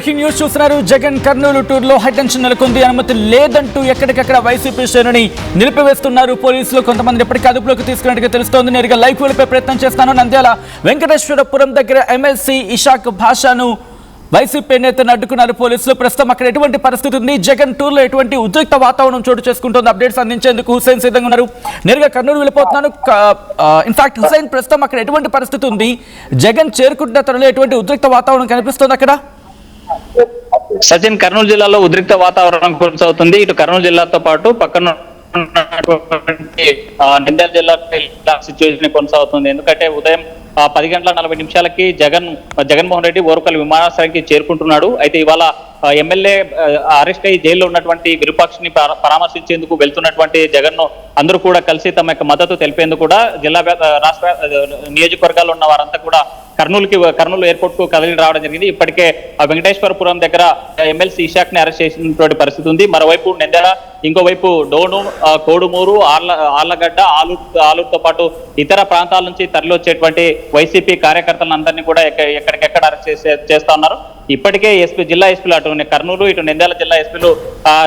Breaking news చూస్తున్నారు. జగన్ కర్నూలు టూర్లో high tension నెలకొంది. అనుమతి లేదంటూ ఎక్కడికక్కడ వైసీపీ శ్రేణుని నిలిపివేస్తున్నారు పోలీసులు. కొంతమంది ఎప్పటికీ అదుపులోకి తీసుకున్నట్టుగా తెలుస్తోంది. నేరుగా లైవ్ వెళ్ళిపోయే ప్రయత్నం చేస్తాను. నంద్యాల వెంకటేశ్వరపురం దగ్గర ఎమ్మెల్సీ ఇషాక్ భాషను వైసీపీ నేతను అడ్డుకున్నారు పోలీసులు. ప్రస్తుతం అక్కడ ఎటువంటి పరిస్థితి ఉంది, జగన్ టూర్లో ఎటువంటి ఉద్రిక్త వాతావరణం చోటు చేసుకుంటుంది, అప్డేట్స్ అందించేందుకు హుసేన్ సిద్ధంగా ఉన్నారు. నేరుగా కర్నూలు వెళ్ళిపోతున్నాను. ఇన్ఫాక్ట్ హుసేన్, ప్రస్తుతం అక్కడ ఎటువంటి పరిస్థితి ఉంది, జగన్ చేరుకుంటున్న తరుణంలో ఎటువంటి ఉద్రిక్త వాతావరణం కనిపిస్తుంది అక్కడ? సచిన్, కర్నూలు జిల్లాలో ఉద్రిక్త వాతావరణం కొనసాగుతుంది. ఇటు కర్నూలు జిల్లాతో పాటు పక్కన నంద్యాల జిల్లా సిచ్యువేషన్ కొనసాగుతుంది. ఎందుకంటే ఉదయం 10:40 జగన్మోహన్ రెడ్డి ఓరుకల్ విమానాశ్రయానికి చేరుకుంటున్నాడు. అయితే ఇవాళ ఎమ్మెల్యే అరెస్ట్ అయ్యి జైల్లో ఉన్నటువంటి విరూపాక్షని పరామర్శించేందుకు వెళ్తున్నటువంటి జగన్ ను అందరూ కూడా కలిసి తమ యొక్క మద్దతు తెలిపేందుకు కూడా జిల్లా రాష్ట్ర నియోజకవర్గాల్లో ఉన్న వారంతా కూడా కర్నూలు ఎయిర్పోర్ట్ కు కదిలి రావడం జరిగింది. ఇప్పటికే వెంకటేశ్వరపురం దగ్గర ఎమ్మెల్సీ ఇషాక్ ని అరెస్ట్ చేసినటువంటి పరిస్థితి ఉంది. మరోవైపు నంద్యాల, ఇంకోవైపు డోను, కోడుమూరు, ఆళ్లగడ్డ, ఆలూరుతో పాటు ఇతర ప్రాంతాల నుంచి తరలి వచ్చేటువంటి వైసీపీ కార్యకర్తలందరినీ కూడా ఎక్కడికెక్కడ అరెస్ట్ చేస్తా ఉన్నారు. ఇప్పటికే జిల్లా ఎస్పీలు అటు కర్నూలు, ఇటు నంద్యాల జిల్లా ఎస్పీలు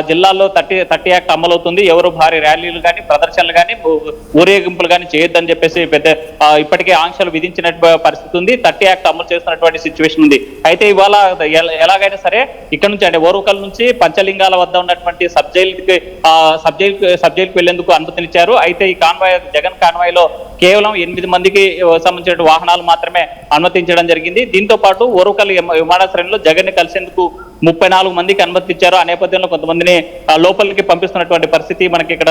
జిల్లాలో 30 యాక్ట్ అమలవుతుంది, ఎవరు భారీ ర్యాలీలు కానీ, ప్రదర్శనలు కానీ, ఊరేగింపులు కానీ చేయొద్దని చెప్పేసి ఇప్పటికే ఆంక్షలు విధించిన పరిస్థితి ఉంది. 30 యాక్ట్ అమలు చేస్తున్నటువంటి సిచ్యువేషన్ ఉంది. అయితే ఇవాళ ఎలాగైనా సరే ఇక్కడ నుంచి అంటే ఓరుకల్ నుంచి పంచలింగాల వద్ద ఉన్నటువంటి సబ్ జైలుకి వెళ్లేందుకు అనుమతినిచ్చారు. అయితే ఈ జగన్ కాన్వాయ్ లో కేవలం 8 మందికి సంబంధించిన వాహనాలు మాత్రమే అనుమతించడం జరిగింది. దీంతో పాటు ఓరుకల్ విమానాశ్రయంలో జగన్ ని కలిసేందుకు 34 మందికి అనుమతించారు. ఆ నేపథ్యంలో కొంతమందిని లోపలికి పంపిస్తున్నటువంటి పరిస్థితి మనకి ఇక్కడ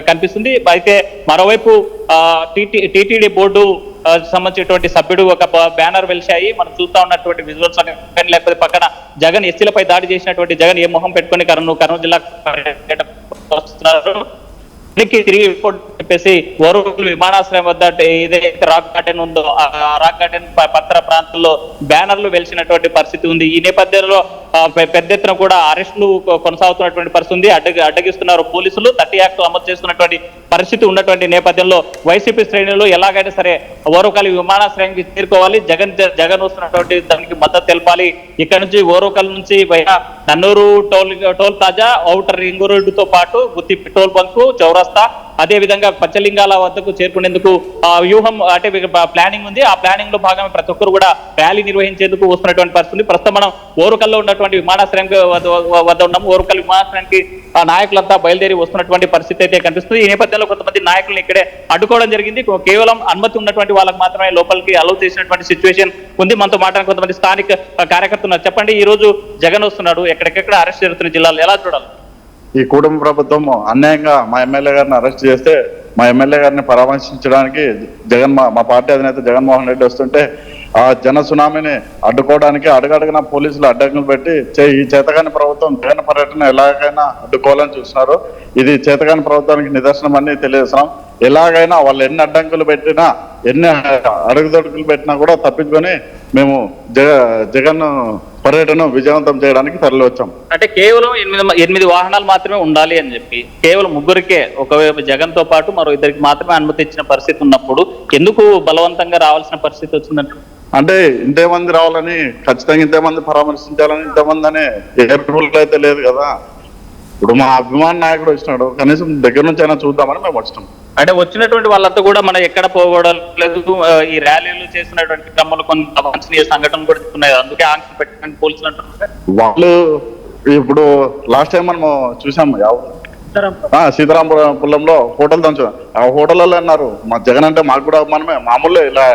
కనిపిస్తుంది. అయితే మరోవైపు టీటీడీ బోర్డు సంబంధించినటువంటి సభ్యుడు ఒక బ్యానర్ వెలిశాయి. మనం చూస్తా ఉన్నటువంటి విజువల్స్ కానీ, లేకపోతే పక్కన జగన్ ఎస్సీలపై దాడి చేసినటువంటి జగన్ ఏ మొహం పెట్టుకుని కర్నూలు జిల్లా వస్తున్నారు. తిరిగి చెప్పేసి ఓరుకల్ విమానాశ్రయం వద్ద ఏదైతే రాక్ గార్డెన్ ఉందో ఆ రాక్ గార్డెన్ పత్ర ప్రాంతంలో బ్యానర్లు వెలిసినటువంటి పరిస్థితి ఉంది. ఈ నేపథ్యంలో పెద్ద ఎత్తున కూడా అరెస్టులు కొనసాగుతున్నటువంటి పరిస్థితి ఉంది. అడ్డగిస్తున్నారు పోలీసులు. 30 యాక్ట్ అమలు చేస్తున్నటువంటి పరిస్థితి ఉన్నటువంటి నేపథ్యంలో వైసీపీ శ్రేణులు ఎలాగైనా సరే ఓరుకల్ విమానాశ్రయానికి చేరుకోవాలి, జగన్ వస్తున్నటువంటి దానికి మద్దతు తెలపాలి. ఇక్కడ నుంచి ఓరుకల్ నుంచి నన్నూరు టోల్ ప్లాజా, ఔటర్ రింగ్ రోడ్డుతో పాటు గుత్తి పెట్రోల్ బంకు, చౌరస్తా, అదే విధంగా పంచలింగాల వద్దకు చేరుకునేందుకు వ్యూహం అంటే ప్లానింగ్ ఉంది. ఆ ప్లానింగ్ లో భాగంగా ప్రతి ఒక్కరు కూడా ర్యాలీ నిర్వహించేందుకు వస్తున్నటువంటి పరిస్థితి. ప్రస్తుతం మనం ఓరుకల్లో ఉన్నటువంటి విమానాశ్రయం వద్ద ఉన్నాము. ఓరుకల్ విమానాశ్రయానికి నాయకులంతా బయలుదేరి వస్తున్నటువంటి పరిస్థితి అయితే కనిపిస్తుంది. ఈ నేపథ్యంలో కొంతమంది నాయకులను ఇక్కడే అడ్డుకోవడం జరిగింది. కేవలం అనుమతి ఉన్నటువంటి వాళ్ళకి మాత్రమే లోపలికి అలౌ చేసినటువంటి సిచ్యువేషన్ ఉంది. మనతో మాట్లాడిన కొంతమంది స్థానిక కార్యకర్తలు ఉన్నారు. చెప్పండి, ఈ రోజు జగన్ వస్తున్నాడు, ఎక్కడెక్కడ అరెస్ట్ జరుగుతున్న జిల్లాలో ఎలా చూడాలి? ఈ కుటుంబ ప్రభుత్వం అన్యాయంగా మా ఎమ్మెల్యే గారిని అరెస్ట్ చేస్తే మా ఎమ్మెల్యే గారిని పరామర్శించడానికి మా పార్టీ అధినేత జగన్మోహన్ రెడ్డి వస్తుంటే ఆ జన సునామీని అడ్డుకోవడానికి అడుగడుగున పోలీసులు అడ్డంకులు పెట్టి ఈ చేతగాని ప్రభుత్వం జగన్ పర్యటన ఎలాగైనా అడ్డుకోవాలని చూస్తున్నారు. ఇది చేతగాని ప్రభుత్వానికి నిదర్శనం అని తెలియజేస్తున్నాం. ఎలాగైనా వాళ్ళు ఎన్ని అడ్డంకులు పెట్టినా, ఎన్ని అడుగుదొడుకులు పెట్టినా కూడా తప్పించుకొని మేము జగన్ పర్యటన విజయవంతం చేయడానికి తరలి వచ్చాం. అంటే కేవలం 8 వాహనాలు మాత్రమే ఉండాలి అని చెప్పి కేవలం ముగ్గురికే, ఒకవైపు జగన్ తో పాటు మరో 2కి మాత్రమే అనుమతి ఇచ్చిన పరిస్థితి ఉన్నప్పుడు ఎందుకు బలవంతంగా రావాల్సిన పరిస్థితి వచ్చిందంట? అంటే ఇంతమంది రావాలని, ఖచ్చితంగా ఇంతమంది పరామర్శించాలని ఇంతమంది అనే ఏ రూల్ అయితే లేదు కదా. ఇప్పుడు మా అభిమాన నాయకుడు వచ్చినాడు, కనీసం దగ్గర నుంచి అయినా చూద్దామని మేము వచ్చినాం. అంటే వచ్చినటువంటి వాళ్ళంతా కూడా మనం ఎక్కడ పోవడం లేదు. ఈ ర్యాలీలు చేసినటువంటి క్రమంలో కొన్ని అవాంఛనీయ సంఘటనలు కూడా ఉన్నాయి, అందుకే ఆంక్షలు పెట్టడానికి పోలీసులు అంటున్నారు. వాళ్ళు ఇప్పుడు లాస్ట్ టైం మనం చూసాం సీతారాంపురంలో హోటల్ దంచు, ఆ హోటల్లో అన్నారు మా జగన్ అంటే మాకు కూడా మనమే, మామూలు ఇలా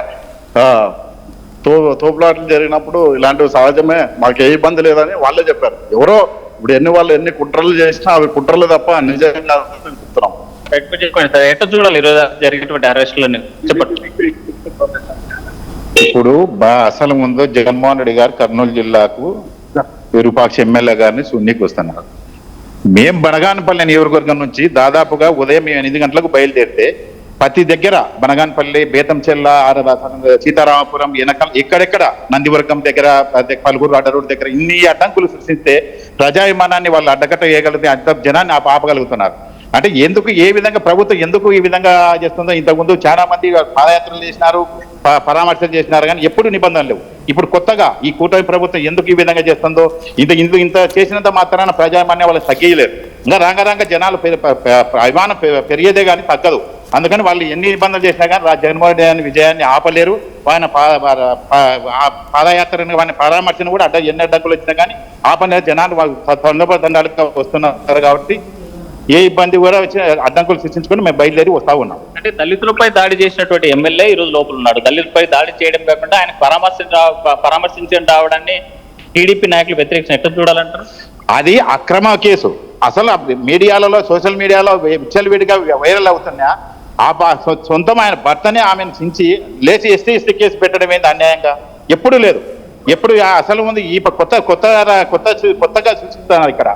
తోపులాటలు జరిగినప్పుడు ఇలాంటివి సహజమే, మాకు ఏ ఇబ్బంది లేదని వాళ్ళే చెప్పారు. ఎవరో ఇప్పుడు ఎన్ని కుట్రలు చేసినా అవి కుట్రలు తప్ప నిజంగా చెప్తున్నాం. ఎట్లా చూడాలి ఈరోజు జరిగినటువంటి అరెస్టులని చెప్పండి. ఇప్పుడు అసలు ముందు జగన్మోహన్ రెడ్డి గారు కర్నూలు జిల్లాకు విరూపాక్ష ఎమ్మెల్యే గారిని సున్నీకి వస్తున్నారు. మేం బనగానపల్లి నియోజకవర్గం నుంచి దాదాపుగా ఉదయం 8 గంటలకు బయలుదేరితే ప్రతి దగ్గర బనగానపల్లి, బేతంచెల్ల, సీతారామపురం, ఎక్కడెక్కడ నందివర్గం దగ్గర, పలుగురు అడ్డరోడ్ దగ్గర ఇన్ని అడ్డంకులు సృష్టిస్తే ప్రజాభిమానాన్ని వాళ్ళు అడ్డకట్ట వేయగలిగితే అంత జనాన్ని ఆపగలుగుతున్నారు. అంటే ఎందుకు, ఏ విధంగా ప్రభుత్వం ఎందుకు ఈ విధంగా చేస్తుందో, ఇంతకుముందు చాలా మంది పాదయాత్రలు చేసినారు, పరామర్శలు చేసినారు, కానీ ఎప్పుడు నిబంధనలు లేవు. ఇప్పుడు కొత్తగా ఈ కూటమి ప్రభుత్వం ఎందుకు ఈ విధంగా చేస్తుందో ఇంత చేసినంత మాత్రాన ప్రజామాన్యం వాళ్ళు తగ్గలేరు. ఇంకా రంగ జనాలు అభిమానం పెరిగేదే కానీ తగ్గదు. అందుకని వాళ్ళు ఎన్ని ఇబ్బందులు చేసినా కానీ జగన్మోహన్ రెడ్డి విజయాన్ని ఆపలేరు. ఆయన పాదయాత్రను ఆయన పరామర్శను కూడా ఎన్ని అడ్డంకులు వచ్చినా కానీ ఆపలేరు. జనాలు వాళ్ళు తండోపతండాలుగా వస్తున్నారు కాబట్టి ఏ ఇబ్బంది కూడా వచ్చి అడ్డంకులు సృష్టించుకొని మేము బయలుదేరి వస్తా ఉన్నాం. అంటే దళితులపై దాడి చేసినటువంటి ఎమ్మెల్యే ఈ రోజు లోపల ఉన్నాడు. దళితులపై దాడి చేయడం కాకుండా ఆయన పరామర్శించడం రావడాన్ని టీడీపీ నాయకులు వ్యతిరేకించిన ఎట్లా చూడాలంటారు? అది అక్రమ కేసు. అసలు మీడియాలలో సోషల్ మీడియాలో విచ్చలవిడిగా వైరల్ అవుతున్నా సొంతం ఆయన భర్తనే ఆమెను చించి లేచి ఎస్టీ కేసు పెట్టడం ఏంది అన్యాయంగా? ఎప్పుడు లేదు. ఎప్పుడు అసలు ఉంది ఈ కొత్తగా సృష్టిస్తున్నారు ఇక్కడ.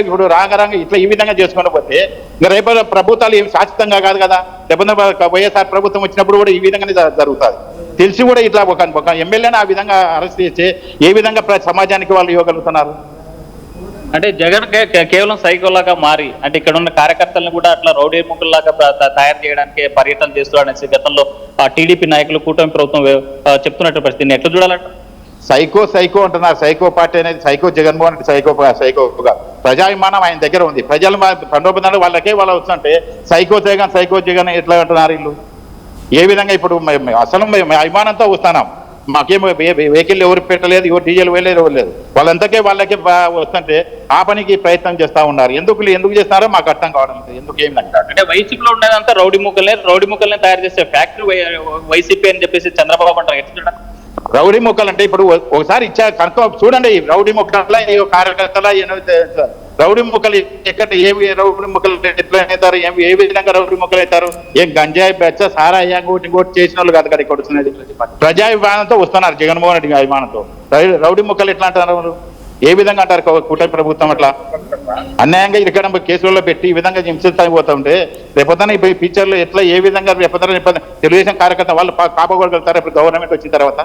ఇప్పుడు రాంగరంగ ఇట్లా ఈ విధంగా చేసుకుని పోతే ఇంకా రేపు ప్రభుత్వాలు ఏమి శాశ్వతంగా కాదు కదా. లేకపోతే వైఎస్ఆర్ ప్రభుత్వం వచ్చినప్పుడు కూడా ఈ విధంగానే జరుగుతుంది. తెలిసి కూడా ఇట్లా ఒక ఎమ్మెల్యేని ఆ విధంగా అరెస్ట్ చేసి ఏ విధంగా సమాజానికి వాళ్ళు ఇవ్వగలుగుతున్నారు? అంటే జగన్ కేవలం సైకోలాగా మారి అంటే ఇక్కడ ఉన్న కార్యకర్తలను కూడా అట్లా రౌడీ ముక్కల్లాగా తయారు చేయడానికి పర్యటన చేస్తూ అనేసి గతంలో టీడీపీ నాయకులు కూటమి ప్రభుత్వం చెప్తున్నట్టు పరిస్థితిని ఎట్లా చూడాలంట? సైకో అంటున్నారు. సైకో పార్టీ అనేది సైకో జగన్మోహన్ రెడ్డి సైకోగా ప్రజాభిమానం ఆయన దగ్గర ఉంది. ప్రజలు పండోపదాలు వాళ్ళకే వాళ్ళు వస్తుంటే సైకో జగన్ ఎట్లా అంటున్నారు వీళ్ళు? ఏ విధంగా ఇప్పుడు అసలు మేము అభిమానంతో వస్తున్నాం. మాకేం వెహికల్ ఎవరు పెట్టలేదు, ఎవరు డీజిల్ వేయలేదు, ఎవరు లేదు. వాళ్ళకే వస్తుంటే ఆ పనికి ప్రయత్నం చేస్తా ఉన్నారు. ఎందుకు చేస్తున్నారో మాకు అర్థం కావడం లేదు. ఎందుకు ఏమిటంటారు అంటే వైసీపీలో ఉండేదంతా రౌడీ ముక్కల్ని తయారు చేసే ఫ్యాక్టరీ వైసీపీ అని చెప్పేసి చంద్రబాబు అంటారు. ఎట్లా చూడండి రౌడీ మొక్కలు అంటే ఇప్పుడు ఒకసారి ఇచ్చా కనుక చూడండి. రౌడీ మొక్కల కార్యకర్తల రౌడీ మొక్కలు ఎక్కడ ఏవి రౌడీ మొక్కలు ఎట్లా అవుతారు, ఏ విధంగా రౌడీ మొక్కలు అవుతారు? ఏం గంజాయి బెచ్చ సారా ఇంకోటి చేసిన వాళ్ళు కాదు కదా ఇక్కడ వచ్చినది. ప్రజాభిమానంతో వస్తున్నారు. జగన్మోహన్ రెడ్డి అభిమానంతో రౌడీ మొక్కలు ఎట్లా అంటారు? ఏ విధంగా అంటారు కూటమి ప్రభుత్వం? అట్లా అన్యాయంగా ఇక్కడ కేసులలో పెట్టి ఈ విధంగా హింసిపోతుంటే రేపొద్దున ఇప్పుడు ఫ్యూచర్లో ఎట్లా ఏ విధంగా రేపొద్దున తెలుగుదేశం కార్యకర్త వాళ్ళు కాపాడగలుగుతారు ఇప్పుడు గవర్నమెంట్ వచ్చిన తర్వాత?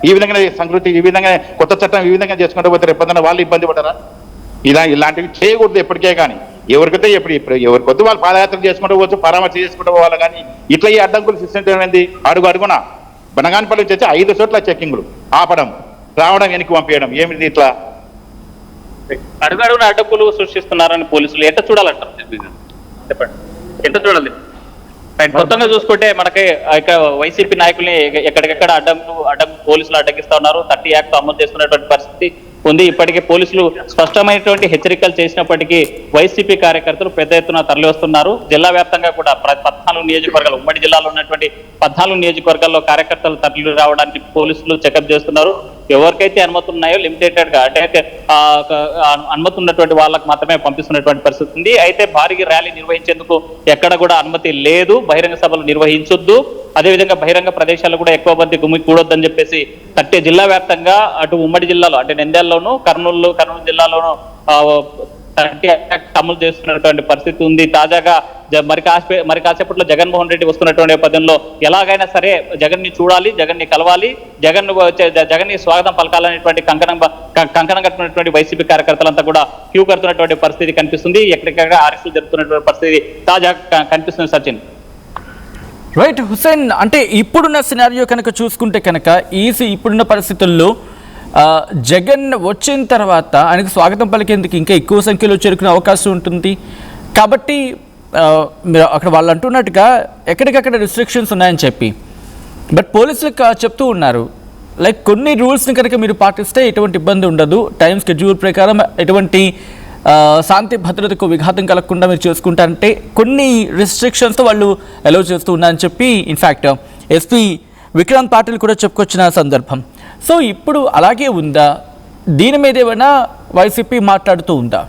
ఈ విధంగా సంస్కృతి ఈ విధంగా కొత్త చట్టం ఈ విధంగా చేసుకుంటూ పోతే రేపొద్దున వాళ్ళు ఇబ్బంది పడరా? ఇలాంటివి చేయకూడదు ఎప్పటికే. కానీ ఎవరికైతే ఎవరికొద్దు వాళ్ళు పాదయాత్ర చేసుకుంటూ పోవచ్చు, పరామర్శ చేసుకుంటూ పోవాలి. కానీ ఇట్లా ఈ అడ్డంకులు సృష్టించడం అడుగున బనగానపల్లి నుంచి 5 చోట్ల చెక్కింగ్లు ఆపడం, రావడం, వెనక్కి పంపించడం ఏమిటి? ఇట్లా అడుగున అడ్డంకులు సృష్టిస్తున్నారని పోలీసులు ఎట్లా చూడాలంటారు? చెప్పండి, ఎట్లా చూడాలి? మొత్తంగా చూసుకుంటే మనకి ఇక్కడ వైసీపీ నాయకుల్ని ఎక్కడికెక్కడ అడ్డం పోలీసులు అడ్డగిస్తా ఉన్నారు. 30 యాక్ట్ అమలు చేస్తున్నటువంటి పరిస్థితి ఉంది. ఇప్పటికే పోలీసులు స్పష్టమైనటువంటి హెచ్చరికలు చేసినప్పటికీ వైసీపీ కార్యకర్తలు పెద్ద ఎత్తున తరలి వస్తున్నారు. జిల్లా వ్యాప్తంగా కూడా 14 నియోజకవర్గాలు, ఉమ్మడి జిల్లాలో ఉన్నటువంటి 14 నియోజకవర్గాల్లో కార్యకర్తలు తరలి రావడానికి పోలీసులు చెకప్ చేస్తున్నారు. ఎవరికైతే అనుమతులు ఉన్నాయో లిమిటెడ్ గా అంటే అనుమతి ఉన్నటువంటి వాళ్ళకి మాత్రమే పంపిస్తున్నటువంటి పరిస్థితి ఉంది. అయితే భారీ ర్యాలీ నిర్వహించేందుకు ఎక్కడ కూడా అనుమతి లేదు. బహిరంగ సభలు నిర్వహించొద్దు, అదేవిధంగా బహిరంగ ప్రదేశాలు కూడా ఎక్కువ మంది గుమి కూడొద్దని చెప్పేసి జిల్లా వ్యాప్తంగా అటు ఉమ్మడి జిల్లాలో అంటే నంద్యాలలోను కర్నూలు జిల్లాలోను అమలు చేస్తున్నటువంటి పరిస్థితి ఉంది. తాజాగా మరి కాసేపట్లో జగన్మోహన్ రెడ్డి వస్తున్నటువంటి నేపథ్యంలో ఎలాగైనా సరే జగన్ ని చూడాలి, జగన్ ని కలవాలి, జగన్ ని స్వాగతం పలకాలనేటువంటి కంకణం కట్టుకున్నటువంటి వైసీపీ కార్యకర్తలంతా కూడా క్యూ కడుతున్నటువంటి పరిస్థితి కనిపిస్తుంది. ఎక్కడికక్కడ అరెస్టులు జరుగుతున్నటువంటి పరిస్థితి తాజా కనిపిస్తుంది. సచిన్, రైట్ హుసేన్, అంటే ఇప్పుడున్న సినారియో కనుక చూసుకుంటే కనుక ఇప్పుడున్న పరిస్థితుల్లో జగన్ వచ్చిన తర్వాత ఆయనకు స్వాగతం పలికేందుకు ఇంకా ఎక్కువ సంఖ్యలో చేరుకునే అవకాశం ఉంటుంది. కాబట్టి అక్కడ వాళ్ళు అంటున్నట్టుగా ఎక్కడికక్కడ రిస్ట్రిక్షన్స్ ఉన్నాయని చెప్పి, బట్ పోలీసులు చెప్తూ ఉన్నారు లైక్ కొన్ని రూల్స్ని కనుక మీరు పాటిస్తే ఎటువంటి ఇబ్బంది ఉండదు, టైం స్కెడ్యూల్ ప్రకారం ఎటువంటి శాంతి భద్రతకు విఘాతం కలగకుండా మీరు చేసుకుంటారంటే కొన్ని రిస్ట్రిక్షన్స్తో వాళ్ళు అలౌ చేస్తూ ఉన్నారని చెప్పి ఇన్ఫ్యాక్ట్ ఎస్పీ విక్రాంత్ పాటిల్ కూడా చెప్పుకొచ్చిన సందర్భం. సో ఇప్పుడు అలాగే ఉందా? దీని మీద ఏమైనా వైసీపీ మాట్లాడుతూ ఉందా?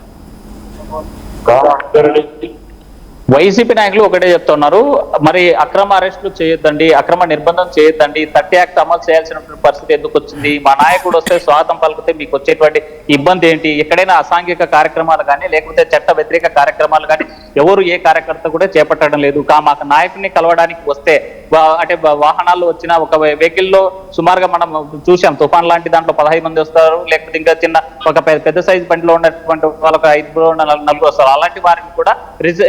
వైసీపీ నాయకులు ఒకటే చెప్తున్నారు, మరి అక్రమ అరెస్టులు చేయొద్దండి, అక్రమ నిర్బంధం చేయొద్దండి, 30 యాక్ట్ అమలు చేయాల్సినటువంటి పరిస్థితి ఎందుకు వచ్చింది? మా నాయకుడు వస్తే స్వాగతం పలికితే మీకు వచ్చేటువంటి ఇబ్బంది ఏంటి? ఎక్కడైనా అసాంఘిక కార్యక్రమాలు కానీ లేకపోతే చట్ట వ్యతిరేక కార్యక్రమాలు కానీ ఎవరు ఏ కార్యకర్త కూడా చేపట్టడం లేదు. మాకు నాయకుడిని కలవడానికి వస్తే అంటే వాహనాలు వచ్చిన ఒక వెహికల్ లో సుమారుగా మనం చూసాం, తుఫాన్ లాంటి దాంట్లో 15 మంది వస్తారు, లేకపోతే ఇంకా చిన్న ఒక పెద్ద సైజ్ బండిలో ఉన్నటువంటి వాళ్ళకి 5 నలుగురు వస్తారు. అలాంటి వారిని కూడా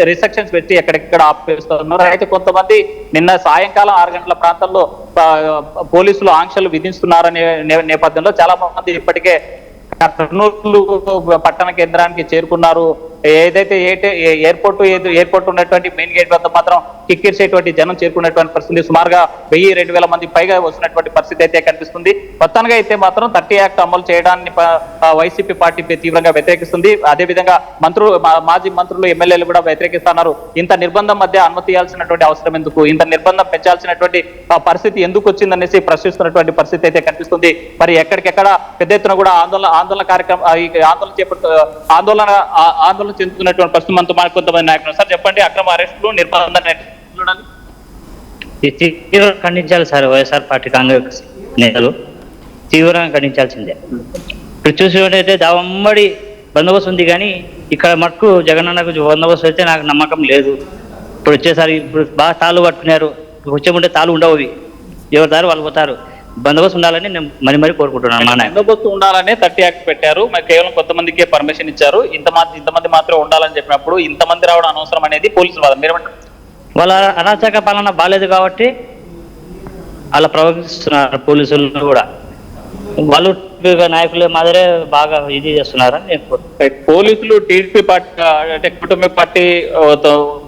రిస్ట్రిక్షన్స్ పెట్టి ఎక్కడెక్కడ ఆపేస్తున్నారు. అయితే కొంతమంది నిన్న సాయంకాలం 6 గంటల ప్రాంతంలో పోలీసులు ఆంక్షలు విధిస్తున్నారనే నేపథ్యంలో చాలా మంది ఇప్పటికే కర్నూలు పట్టణ కేంద్రానికి చేరుకున్నారు. ఏదైతే ఎయిర్పోర్ట్ ఉన్నటువంటి మెయిన్ గేట్ వద్ద మాత్రం కిక్కిరిసేటువంటి జనం చేరుకున్నటువంటి పరిస్థితి, సుమారుగా 1000-2000 మంది పైగా వస్తున్నటువంటి పరిస్థితి అయితే కనిపిస్తుంది. మొత్తానికి అయితే మాత్రం 30 యాక్ట్ అమలు చేయడాన్ని వైసీపీ పార్టీ తీవ్రంగా వ్యతిరేకిస్తుంది. అదేవిధంగా మాజీ మంత్రులు, ఎమ్మెల్యేలు కూడా వ్యతిరేకిస్తున్నారు. ఇంత నిర్బంధం మధ్య అనుమతి ఇవ్వాల్సినటువంటి అవసరం ఎందుకు, ఇంత నిర్బంధం పెంచాల్సినటువంటి పరిస్థితి ఎందుకు వచ్చిందనేసి ప్రశ్నిస్తున్నటువంటి పరిస్థితి అయితే కనిపిస్తుంది. మరి ఎక్కడికెక్కడ పెద్ద ఎత్తున కూడా ఆందోళన కార్యక్రమం ఆందోళన చెందుతున్నటువంటి పరిస్థితి మనతో కొంతమంది నాయకులు. సార్ చెప్పండి, అక్రమ అరెస్టులు, నిర్బంధం తీవ్రంగా ఖండించాలి సార్. వైఎస్ఆర్ పార్టీ కాంగ్రెస్ నేతలు తీవ్రంగా ఖండించాల్సిందే. ఇప్పుడు చూసినట్టయితే దావమ్మడి బందోబస్తు ఉంది, కానీ ఇక్కడ మటుకు జగనన్నకు బందోబస్తు అయితే నాకు నమ్మకం లేదు. ఇప్పుడు వచ్చేసరికి ఇప్పుడు బాగా తాళ్ళు పట్టుకున్నారు, వచ్చేముంటే తాళ్ళు ఉండవు, ఎవరి దారి వాళ్ళు పోతారు. బందోబస్తు ఉండాలని నేను మరి కోరుకుంటున్నాను. బందోబస్తు ఉండాలనే 30 యాక్ట్ పెట్టారు, మరి కేవలం కొంతమందికే పర్మిషన్ ఇచ్చారు. ఇంతమంది మాత్రం ఉండాలని చెప్పినప్పుడు ఇంతమంది రావడం అనవసరం అనేది పోలీసులు వాదన. మీరేమంటారు? వాళ్ళ అరాచక పాలన బాలేదు కాబట్టి అలా ప్రవర్తిస్తున్నారు పోలీసులు కూడా. వాళ్ళు నాయకులు మాదిరే బాగా ఇది చేస్తున్నారని నేను పోలీసులు టీడీపీ పార్టీ అంటే కూటమి పార్టీ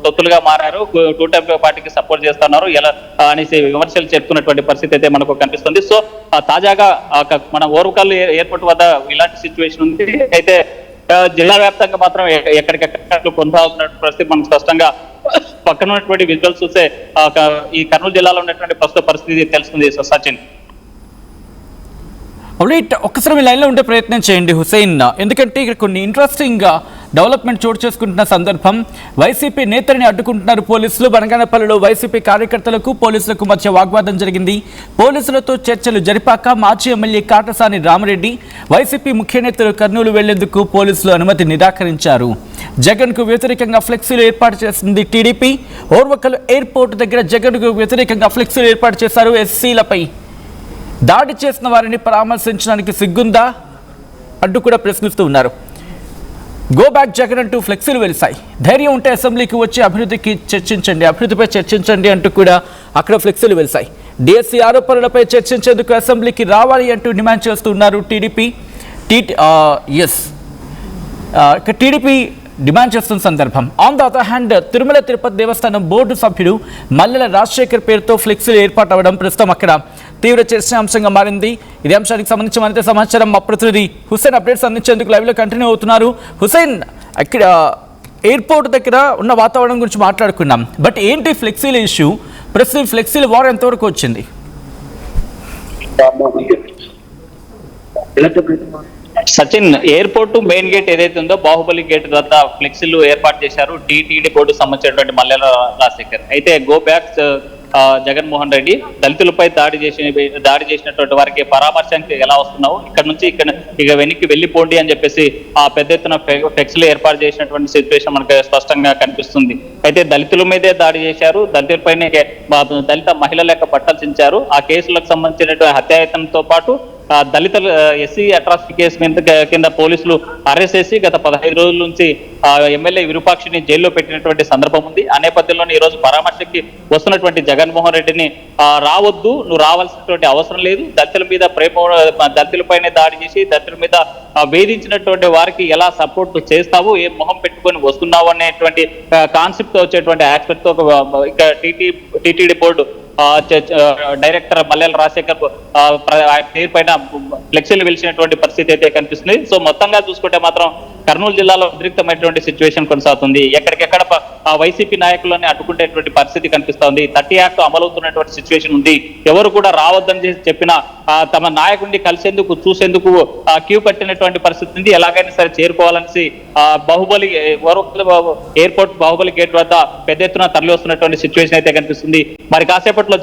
తొత్తులుగా మారారు, కూటమి పార్టీకి సపోర్ట్ చేస్తున్నారు ఎలా అనేసి విమర్శలు చెప్తున్నటువంటి పరిస్థితి అయితే మనకు కనిపిస్తుంది. సో తాజాగా మన ఓర్వకల్ ఎయిర్పోర్ట్ వద్ద ఇలాంటి సిచ్యువేషన్ ఉంది. అయితే జిల్లా వ్యాప్తంగా మాత్రం ఎక్కడికెక్కడ కొనసాగుతున్న పరిస్థితి మనకు స్పష్టంగా పక్కన ఉన్నటువంటి విజువల్స్ చూస్తే ఈ కర్నూలు జిల్లాలో ఉన్నటువంటి ప్రస్తుత పరిస్థితి తెలుస్తుంది. సచిన్, ఒక్కసారి మీ లైన్లో ఉండే ప్రయత్నం చేయండి హుసేన్, ఎందుకంటే ఇక్కడ కొన్ని ఇంట్రెస్టింగ్ డెవలప్మెంట్ చోటు చేసుకుంటున్న సందర్భం. వైసీపీ నేతల్ని అడ్డుకుంటున్నారు పోలీసులు. బనగానపల్లిలో వైసీపీ కార్యకర్తలకు పోలీసులకు మధ్య వాగ్వాదం జరిగింది. పోలీసులతో చర్చలు జరిపాక మాజీ ఎమ్మెల్యే కాటసాని రామరెడ్డి వైసీపీ ముఖ్య నేతలు కర్నూలు వెళ్లేందుకు పోలీసులు అనుమతి నిరాకరించారు. జగన్కు వ్యతిరేకంగా ఫ్లెక్సీలు ఏర్పాటు చేసింది టీడీపీ. ఓర్వకల్ ఎయిర్పోర్ట్ దగ్గర జగన్కు వ్యతిరేకంగా ఫ్లెక్సీలు ఏర్పాటు చేశారు. ఎస్సీలపై దాడి చేసిన వారిని పరామర్శించడానికి సిగ్గుందా అంటూ కూడా ప్రశ్నిస్తూ ఉన్నారు. గో బ్యాక్ జగన్ అంటూ ఫ్లెక్సీలు వెలిశాయి. ధైర్యం ఉంటే అసెంబ్లీకి వచ్చి అభివృద్ధిపై చర్చించండి అంటూ కూడా అక్కడ ఫ్లెక్సీలు వెలిశాయి. డిఎస్సీ ఆరోపణలపై చర్చించేందుకు అసెంబ్లీకి రావాలి అంటూ డిమాండ్ చేస్తున్నారు టీడీపీ డిమాండ్ చేస్తున్న సందర్భం. On the other hand Tirumala Tirupati Devasthanam board సభ్యుడు మల్లెల రాజశేఖర్ పేరుతో ఫ్లెక్సీలు ఏర్పాటు అవ్వడం ప్రస్తుతం అక్కడ తీవ్ర చర్చాంశంగా మారింది. ఇదే అంశానికి సంబంధించి మరింత సమాచారం మా ప్రతినిధి హుసేన్ అప్డేట్స్ అందించేందుకు లైవ్లో కంటిన్యూ అవుతున్నారు. హుసేన్, ఇక్కడ ఎయిర్పోర్ట్ దగ్గర ఉన్న వాతావరణం గురించి మాట్లాడుకున్నాం, బట్ ఏంటి ఫ్లెక్సీల ఇష్యూ? ప్రస్తుతం ఫ్లెక్సీల వార్ ఎంతవరకు వచ్చింది? సచిన్, ఎయిర్పోర్ట్ మెయిన్ గేట్ ఏదైతే ఉందో బాహుబలి గేట్ వద్ద ఫ్లెక్సీలు ఏర్పాటు చేశారు టీటీడీ బోర్డు సంబంధించినటువంటి మల్లెల రాజశేఖర్. అయితే గో బ్యాక్ జగన్మోహన్ రెడ్డి దళితులపై దాడి చేసినటువంటి వారికి పరామర్శంకి ఎలా వస్తున్నావు, ఇక వెనక్కి వెళ్ళిపోండి అని చెప్పేసి పెద్ద ఎత్తున ఫ్లెక్సీలు ఏర్పాటు చేసినటువంటి సిచ్యువేషన్ మనకు స్పష్టంగా కనిపిస్తుంది. అయితే దళితుల మీదే దాడి చేశారు, దళితులపైనే దళిత మహిళల యొక్క బట్టలు చించారు. ఆ కేసులకు సంబంధించినటువంటి హత్యాయత్నంతో పాటు దళిత ఎస్సీ అట్రాసిటీ కేసు కింద పోలీసులు అరెస్ట్ చేసి గత 15 రోజుల నుంచి ఎమ్మెల్యే విరూపాక్షిని జైల్లో పెట్టినటువంటి సందర్భం ఉంది. ఆ నేపథ్యంలో ఈ రోజు పరామర్శకి వస్తున్నటువంటి జగన్మోహన్ రెడ్డిని రావద్దు, నువ్వు రావాల్సినటువంటి అవసరం లేదు, దళితులపైనే దాడి చేసి దళితుల మీద వేధించినటువంటి వారికి ఎలా సపోర్ట్ చేస్తావు, ఏ మొహం పెట్టుకొని వస్తున్నావు అనేటువంటి కాన్సెప్ట్ వచ్చేటువంటి ఆస్పెక్ట్ తో ఇక టీటీడీ బోర్డు డైరెక్టర్ మల్లెల రాజశేఖర్ పేరు పైన ఫ్లెక్సీలు వెలిసినటువంటి పరిస్థితి అయితే కనిపిస్తుంది. సో మొత్తంగా చూసుకుంటే మాత్రం కర్నూలు జిల్లాలో ఉద్రిక్తమైనటువంటి సిచ్యువేషన్ కొనసాగుతుంది. ఎక్కడికెక్కడ వైసీపీ నాయకులని అడ్డుకునేటువంటి పరిస్థితి కనిపిస్తోంది. 30 యాక్ట్ అమలవుతున్నటువంటి సిచ్యువేషన్ ఉంది. ఎవరు కూడా రావద్దని చెప్పినా తమ నాయకుడిని కలిసేందుకు చూసేందుకు క్యూ కట్టినటువంటి పరిస్థితి ఉంది. ఎలాగైనా సరే చేరుకోవాలనేసి ఎయిర్పోర్ట్ బాహుబలి గేట్ వద్ద పెద్ద ఎత్తున తరలి వస్తున్నటువంటి సిచ్యువేషన్ అయితే కనిపిస్తుంది. మరి కాసేపట్లో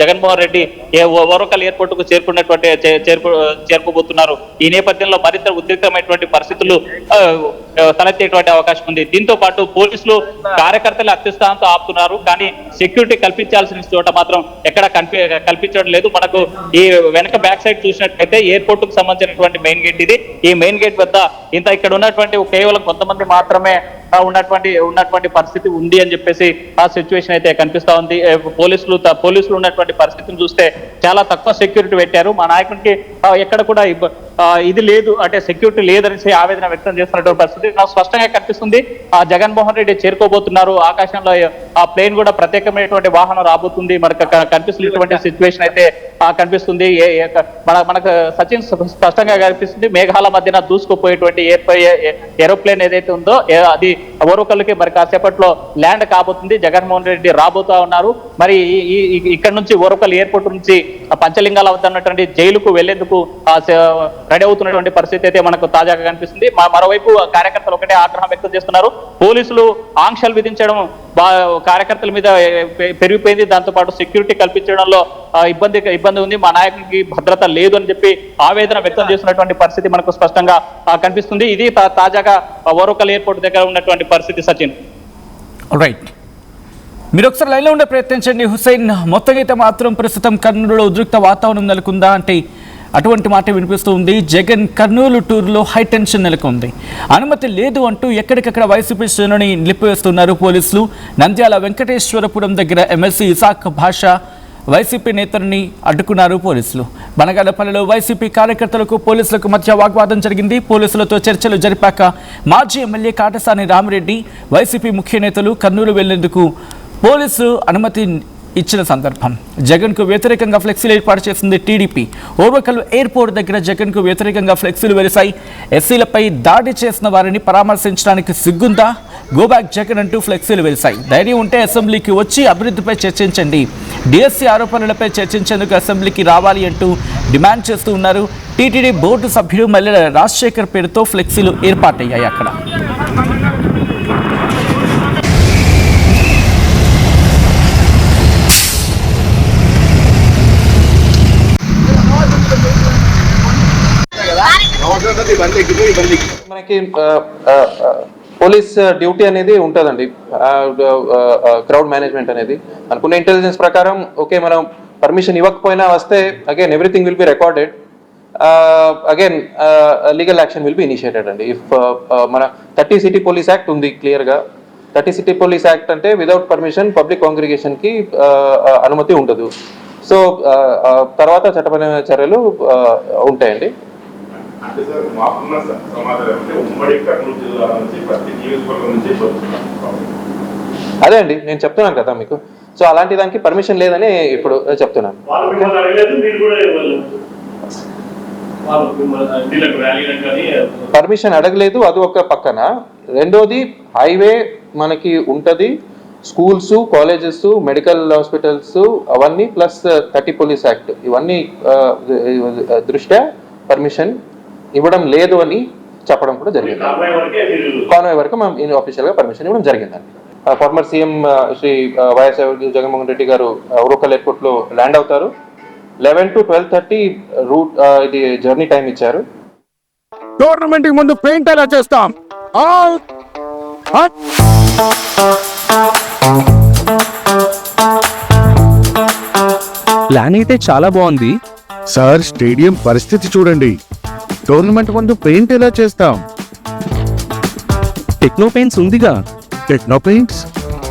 జగన్మోహన్ రెడ్డి ఓరకల్ ఎయిర్పోర్ట్ కు చేరుకోబోతున్నారు. ఈ నేపథ్యంలో మరింత ఉద్రిక్తమైనటువంటి పరిస్థితులు తలెత్తేటువంటి అవకాశం ఉంది. దీంతో పాటు పోలీసులు కార్యకర్తలు అత్యుత్సాహంతో ఆపుతున్నారు, కానీ సెక్యూరిటీ కల్పించాల్సిన చోట మాత్రం ఎక్కడ కల్పించడం లేదు. మనకు ఈ వెనక బ్యాక్ సైడ్ చూసినట్లయితే ఎయిర్పోర్ట్ కు సంబంధించినటువంటి మెయిన్ గేట్ ఇది. ఈ మెయిన్ గేట్ వద్ద ఇక్కడ ఉన్నటువంటి కేవలం కొంతమంది మాత్రమే ఉన్నటువంటి పరిస్థితి ఉంది అని చెప్పేసి ఆ సిచ్యువేషన్ అయితే కనిపిస్తా ఉంది. పోలీసులు ఉన్నటువంటి పరిస్థితిని చూస్తే చాలా తక్కువ సెక్యూరిటీ పెట్టారు. మా నాయకునికి ఎక్కడ కూడా ఇది లేదు, అంటే సెక్యూరిటీ లేదనేసి ఆవేదన వ్యక్తం చేస్తున్నటువంటి పరిస్థితి నాకు స్పష్టంగా కనిపిస్తుంది. ఆ జగన్మోహన్ రెడ్డి చేరుకోబోతున్నారు. ఆకాశంలో ఆ ప్లేన్ కూడా ప్రత్యేకమైనటువంటి వాహనం రాబోతుంది. మనకు కనిపిస్తున్నటువంటి సిచ్యువేషన్ అయితే కనిపిస్తుంది. మనకు సచిన్ స్పష్టంగా కనిపిస్తుంది. మేఘాల మధ్యన దూసుకుపోయేటువంటి ఏరోప్లేన్ ఏదైతే ఉందో అది ఓరకల్కి మరి కాసేపట్లో ల్యాండ్ కాబోతుంది. జగన్మోహన్ రెడ్డి రాబోతా ఉన్నారు. మరి ఇక్కడ నుంచి ఓరకల్ ఎయిర్పోర్ట్ నుంచి పంచలింగాల వద్ద ఉన్నటువంటి జైలుకు వెళ్లేందుకు రెడీ అవుతున్నటువంటి పరిస్థితి అయితే మనకు తాజాగా కనిపిస్తుంది. మరోవైపు కార్యకర్తలు ఒకటే ఆగ్రహం వ్యక్తం చేస్తున్నారు. పోలీసులు ఆంక్షలు విధించడం కార్యకర్తల మీద పెరిగిపోయింది. దాంతో పాటు సెక్యూరిటీ కల్పించడంలో ఇబ్బంది ఉంది. మా నాయకునికి భద్రత లేదు అని చెప్పి ఆవేదన వ్యక్తం చేస్తున్నటువంటి పరిస్థితి మనకు స్పష్టంగా కనిపిస్తుంది. ఇది తాజాగా ఓరకల్ ఎయిర్పోర్ట్ దగ్గర ఉన్నటువంటి పరిస్థితి. సచిన్, రైట్, మీరు ఒకసారి లైన్లో ఉండే ప్రయత్నించండి. హుస్సేన్, మొత్తం అయితే మాత్రం ప్రస్తుతం కర్నూలులో ఉద్రిక్త వాతావరణం నెలకొందా అంటే అటువంటి మాట వినిపిస్తూ ఉంది. జగన్ కర్నూలు టూర్లో హై టెన్షన్ నెలకొంది. అనుమతి లేదు అంటూ ఎక్కడికక్కడ వైసీపీ శ్రేణుని నిలిపివేస్తున్నారు పోలీసులు. నంద్యాల వెంకటేశ్వరపురం దగ్గర ఎమ్మెల్సీ ఇసాక్ భాషా వైసీపీ నేతల్ని అడ్డుకున్నారు పోలీసులు. బనగానపల్లిలో వైసీపీ కార్యకర్తలకు పోలీసులకు మధ్య వాగ్వాదం జరిగింది. పోలీసులతో చర్చలు జరిపాక మాజీ ఎమ్మెల్యే కాటసాని రామిరెడ్డి వైసీపీ ముఖ్య నేతలు కర్నూలు వెళ్లేందుకు పోలీసు అనుమతి ఇచ్చిన సందర్భం. జగన్కు వ్యతిరేకంగా ఫ్లెక్సీలు ఏర్పాటు చేసింది టీడీపీ. ఓర్వకల్ ఎయిర్పోర్ట్ దగ్గర జగన్కు వ్యతిరేకంగా ఫ్లెక్సీలు వెలిశాయి. ఎస్సీలపై దాడి చేసిన వారిని పరామర్శించడానికి సిగ్గుందా, గోబ్యాక్ జగన్ అంటూ ఫ్లెక్సీలు వెలిశాయి. ధైర్యం ఉంటే అసెంబ్లీకి వచ్చి అభివృద్ధిపై చర్చించండి, డిఎస్సీ ఆరోపణలపై చర్చించేందుకు అసెంబ్లీకి రావాలి అంటూ డిమాండ్ చేస్తూ ఉన్నారు. టీటీడీ బోర్డు సభ్యుడు మల్లెల రాజశేఖర్ పేరుతో ఫ్లెక్సీలు ఏర్పాటయ్యాయి అక్కడ. మనకి పోలీస్ డ్యూటీ అనేది ఉంటుందండి, క్రౌడ్ మేనేజ్మెంట్ అనేది. అనుకున్న ఇంటెలిజెన్స్ ప్రకారం ఓకే, మనం పర్మిషన్ ఇవ్వకపోయినా వస్తే again everything will be recorded, again legal action will be initiated అండి. ఇఫ్ మన 30 సిటీ పోలీస్ యాక్ట్ ఉంది క్లియర్గా. 30 సిటీ పోలీస్ యాక్ట్ అంటే వితౌట్ పర్మిషన్ పబ్లిక్ కాంగ్రిగేషన్కి అనుమతి ఉండదు. సో తర్వాత చట్టపరమైన చర్యలు ఉంటాయండి. అదే అండి నేను చెప్తున్నాను కదా మీకు. సో అలాంటి దానికి పర్మిషన్ లేదని ఇప్పుడు చెప్తున్నాను. పర్మిషన్ అడగలేదు, అది ఒక పక్కన. రెండోది హైవే మనకి ఉంటది, స్కూల్స్, కాలేజెస్, మెడికల్ హాస్పిటల్స్ అవన్నీ, ప్లస్ 30 పోలీస్ యాక్ట్ ఇవన్నీ దృష్ట్యా పర్మిషన్ ఇవ్వడం లేదు అని చెప్పడం కూడా జరిగింది. కాన్వాయ్ వరకు మనం ఆఫీషియల్ గా పర్మిషన్ ఇవ్వడం జరిగిందండి. Former CM Shri YS Jaganmohan Reddy garu Orvakal airport లో ల్యాండ్ అవుతారు. 11 to 12:30 రూట్ ఇది జర్నీ టైం ఇచ్చారు. టోర్నమెంట్ కి ముందు పెయింట్ ఎలా చేస్తాం? ప్లాన్ అయితే చాలా బాగుంది సార్, స్టేడియం పరిస్థితి చూడండి. టోర్నమెంట్ ముందు పెయింట్ ఎలా చేస్తాం? టెక్నో పెయింట్స్ ఉందిగా. Techno paints,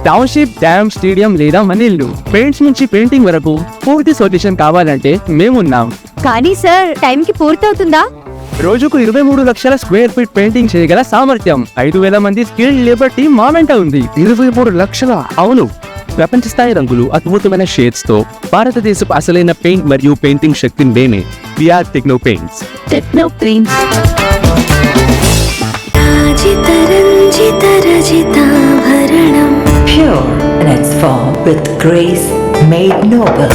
township, dam, stadium లేదా మనీళ్ళు, పెయింట్స్ నుంచి పెయింటింగ్ వరకు పూర్తి సొల్యూషన్ కావాలంటే మేమున్నాం. కానీ సార్, టైంకి పూర్తవుతుందా? రోజుకు 23 లక్షల స్క్వేర్ ఫీట్ పెయింటింగ్ చేయగల సామర్థ్యం, 5,000 మంది స్కిల్డ్ లేబర్ టీమ్ మా వెంట ఉంది. 23 లక్షల? అవును, ప్రపంచ స్థాయి రంగులు, అద్భుతమైన షేడ్స్ తో భారతదేశపు అసలైన పెయింట్ మరియు పెయింటింగ్ శక్తిని మేమే. VR Techno Paints. Techno Paints. Pure in its form with grace made noble.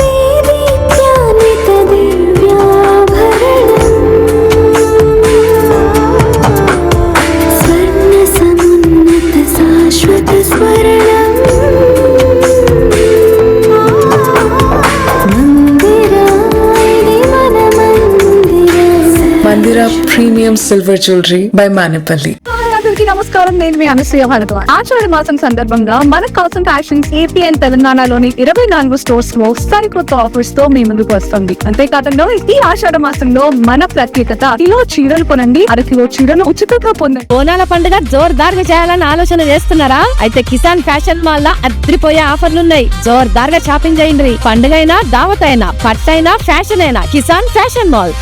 Silver Jewelry by Manipali. అందరికీ నమస్కారం, నేను మీ అనసూయ భారద్వాజ్. ఆషాఢ మాసం సందర్భంగా మన కాసం ఫ్యాషన్స్ ఏపీ అండ్ తెలంగాణలోని 24 స్టోర్స్ లో సరికొత్త ఆఫర్స్ తో మీ ముందుకు వస్తుంది. అంతేకాకుండా ఈ ఆషాఢ మాసంలో మన ప్రత్యేకత, కిలో చీరలు కొనండి, అరకిలో చీరలు ఉచితంగా పొందండి. బోనాల పండుగ జోర్దార్ గా చేయాలని ఆలోచన చేస్తున్నారా? అయితే కిసాన్ ఫ్యాషన్ మాల్ లా అద్రిపోయే ఆఫర్లున్నాయి. జోర్దార్ గా షాపింగ్ చేయండి. పండుగ అయినా, దావత్ అయినా, పట్టు అయినా, ఫ్యాషన్ అయినా కిసాన్ ఫ్యాషన్ మాల్.